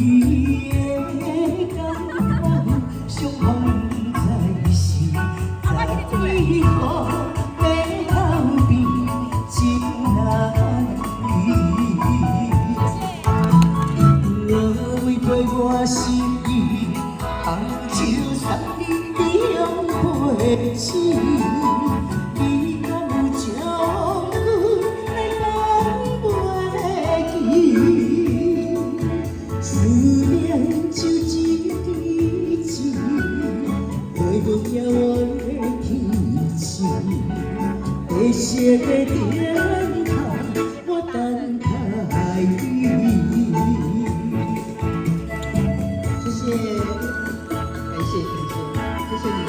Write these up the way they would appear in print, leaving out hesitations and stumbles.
的感觉，伤风在心，在以后要后边真难离。我为陪我心意，红手送你，你用陪起。 就一滴情，回不了我的天气。白色的天空，我等待你。谢谢，感谢，谢谢你。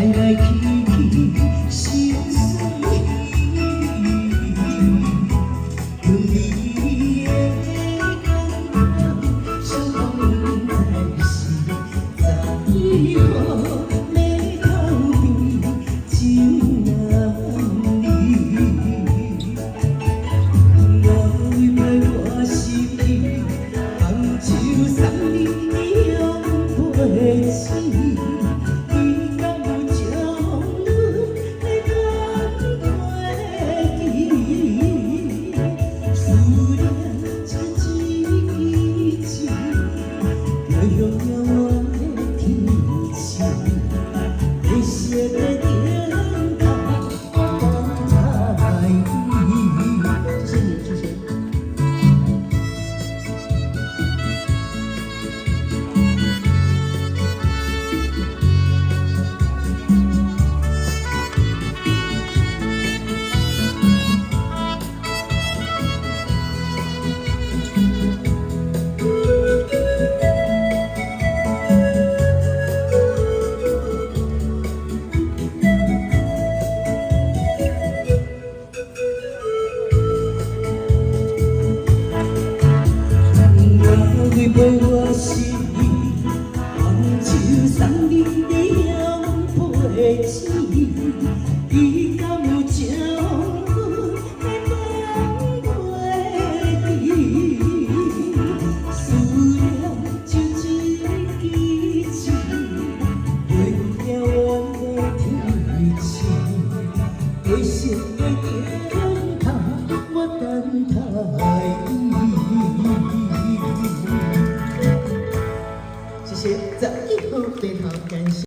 来去去，心酸意，用你的感觉，伤风在心，在以后要后边真难离。我为陪我心意，红手送你，你用陪起。 用了我的天气，白色的天空，我等待你。谢谢你，谢谢。为陪我心意，红手送你，你用陪起。伊敢有情分的难陪你？思念就一支情，陪不了我的天气。白色的天空，我等待你。 谢谢，在以后对他感谢。